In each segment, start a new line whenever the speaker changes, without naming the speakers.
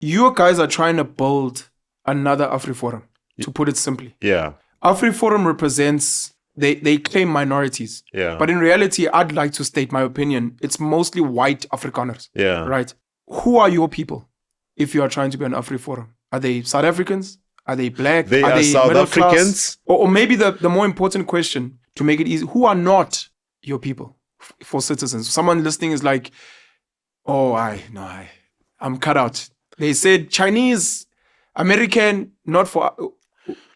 you guys are trying to build another AfriForum, to put it simply.
Yeah.
AfriForum represents, they claim minorities.
Yeah.
But in reality, I'd like to state my opinion. It's mostly white Afrikaners.
Yeah.
Right? Who are your people if you are trying to be an AfriForum? Are they South Africans? Are they black?
They
are
are
they
South
middle
Africans.
class? Or maybe the more important question, to make it easy, who are not your people for citizens? Someone listening is like, oh, I'm cut out. They said Chinese, American, not for...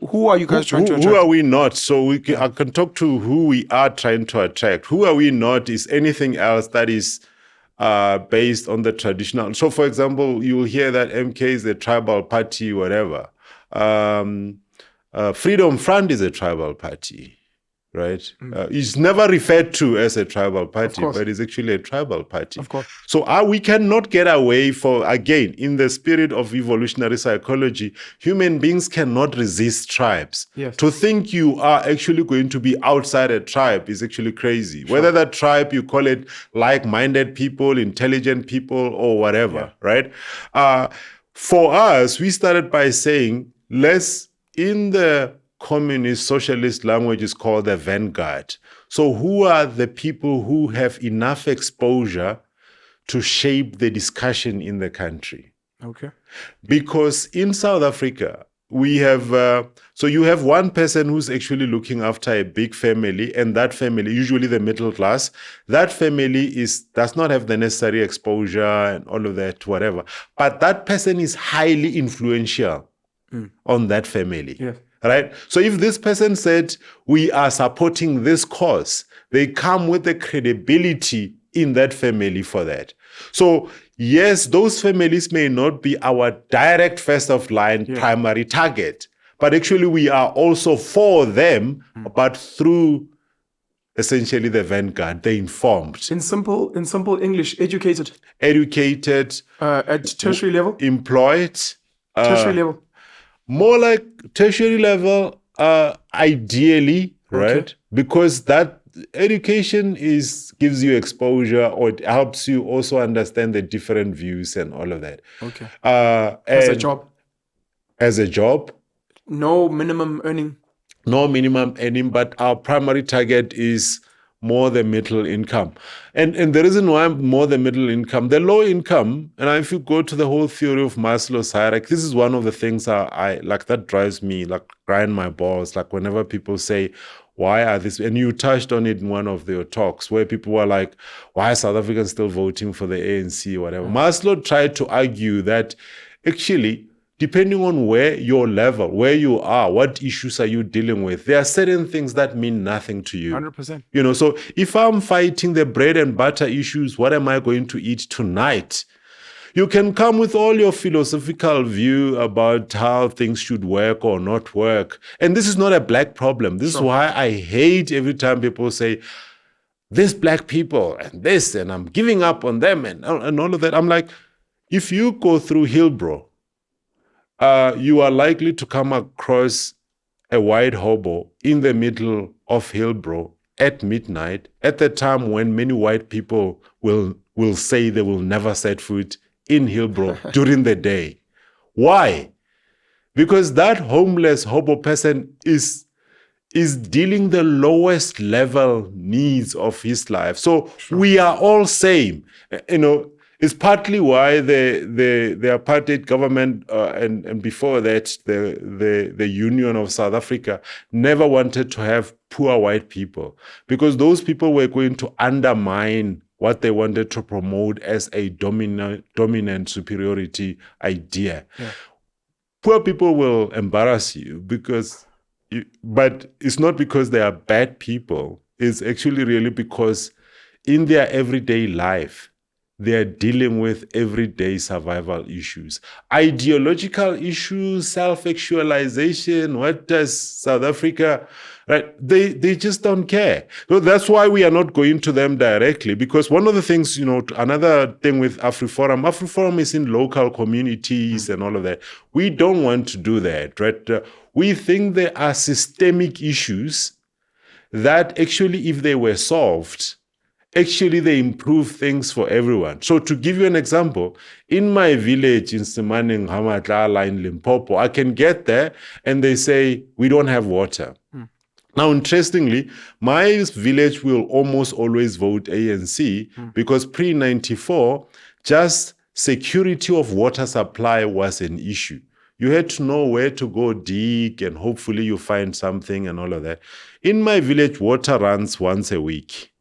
Who are you guys trying to attract?
Who are we not? So I can talk to who we are trying to attract. Who are we not is anything else that is based on the traditional. So, for example, you will hear that MK is a tribal party, whatever. Freedom Front is a tribal party, right? It's never referred to as a tribal party, but it's actually a tribal party.
Of course.
So we cannot get away for, again, in the spirit of evolutionary psychology, human beings cannot resist tribes.
Yes.
To think you are actually going to be outside a tribe is actually crazy. Sure. Whether that tribe, you call it like-minded people, intelligent people, or whatever, right? For us, we started by saying, in the communist socialist language is called the vanguard. So who are the people who have enough exposure to shape the discussion in the country?
Okay.
Because in South Africa, we have, so you have one person who's actually looking after a big family, and that family, usually the middle class, that family does not have the necessary exposure and all of that, whatever. But that person is highly influential on that family.
Yes.
Right? So if this person said, we are supporting this cause, they come with the credibility in that family for that. So yes, those families may not be our direct first of line primary target, but actually we are also for them, but through essentially the vanguard, the informed.
In simple English, educated.
Educated.
At tertiary level?
Employed.
Tertiary level.
More like tertiary level, ideally, right? Because that education gives you exposure, or it helps you also understand the different views and all of that.
Okay. As a job?
As a job.
No minimum earning?
No minimum earning, but our primary target is more the middle income. And the reason why I'm more the middle income, the low income, and if you go to the whole theory of Maslow's hierarchy, this is one of the things I like that drives me, like grind my balls, like whenever people say, why are this, and you touched on it in one of your talks where people were like, why are South Africans still voting for the ANC or whatever? Maslow tried to argue that actually, depending on where your level, where you are, what issues are you dealing with, there are certain things that mean nothing to you.
100%.
You know, so if I'm fighting the bread and butter issues, what am I going to eat tonight? You can come with all your philosophical view about how things should work or not work. And this is not a black problem. This is why I hate every time people say, this black people and this, and I'm giving up on them and all of that. I'm like, if you go through Hillbrow, you are likely to come across a white hobo in the middle of Hillbrow at midnight, at the time when many white people will say they will never set foot in Hillbrow during the day. Why? Because that homeless hobo person is dealing the lowest level needs of his life. So we are all same. You know, it's partly why the apartheid government and before that the Union of South Africa never wanted to have poor white people, because those people were going to undermine what they wanted to promote as a dominant superiority idea. Yeah. Poor people will embarrass you but it's not because they are bad people. It's actually really because in their everyday life, they are dealing with everyday survival issues, ideological issues, self-actualization. What does South Africa, right? They just don't care. So that's why we are not going to them directly, because one of the things, you know, another thing with AfriForum is in local communities and all of that. We don't want to do that, right? We think there are systemic issues that actually, if they were solved, actually they improve things for everyone. So to give you an example, in my village in Simaning, Hamatlala in Limpopo, I can get there and they say, we don't have water. Now, interestingly, my village will almost always vote ANC because pre-94, just security of water supply was an issue. You had to know where to go dig and hopefully you find something and all of that. In my village, water runs once a week,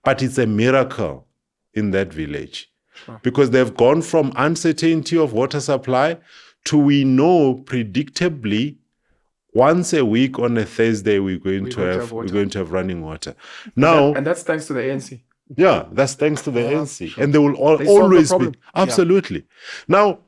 but it's a miracle in that village because they've gone from uncertainty of water supply to we know predictably once a week on a Thursday we're going to have running water. Now,
and that's thanks to the ANC.
Yeah, that's thanks to the ANC. Sure. And they will always be. Absolutely. Yeah. Now,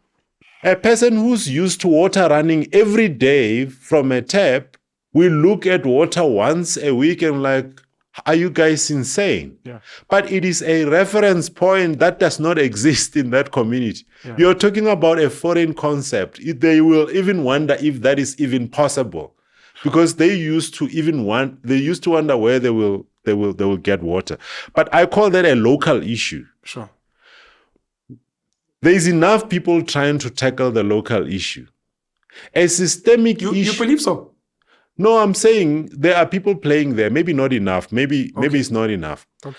a person who's used to water running every day from a tap will look at water once a week and like, are you guys insane? Yeah. But it is a reference point that does not exist in that community. Yeah. You're talking about a foreign concept. They will even wonder if that is even possible, because they used to wonder where they will get water. But I call that a local issue.
Sure.
There is enough people trying to tackle the local issue. A systemic issue.
You believe so?
No, I'm saying there are people playing there. Maybe not enough. Maybe it's not enough. Okay.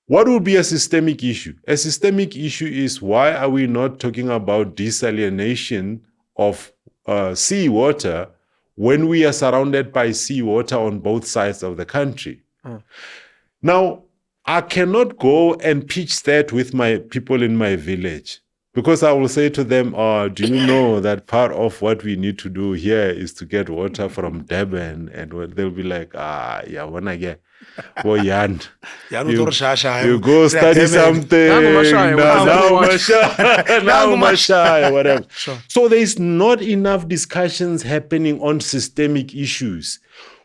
What would be a systemic issue? A systemic issue is, why are we not talking about desalination of seawater when we are surrounded by seawater on both sides of the country? Now, I cannot go and pitch that with my people in my village, because I will say to them, do you know that part of what we need to do here is to get water from Durban? And they'll be like, yeah, when I get, well, Jan, you go study something, whatever. Sure. So there's not enough discussions happening on systemic issues.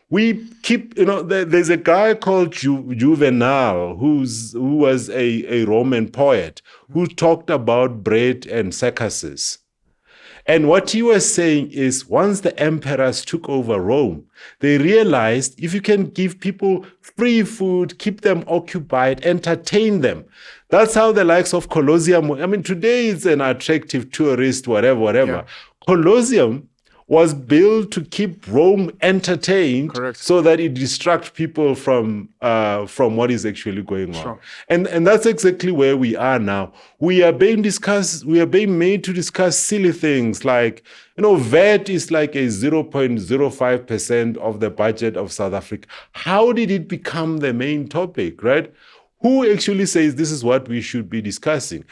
We keep, there's a guy called Juvenal who was a Roman poet who talked about bread and circuses. And what he was saying is, once the emperors took over Rome, they realized if you can give people free food, keep them occupied, entertain them. That's how the likes of Colosseum, I mean, today it's an attractive tourist, whatever. Yeah. Colosseum was built to keep Rome entertained. Correct. So that it distracts people from what is actually going on. Sure. And that's exactly where we are now. We are being made to discuss silly things like, VAT is like a 0.05% of the budget of South Africa. How did it become the main topic, right? Who actually says this is what we should be discussing?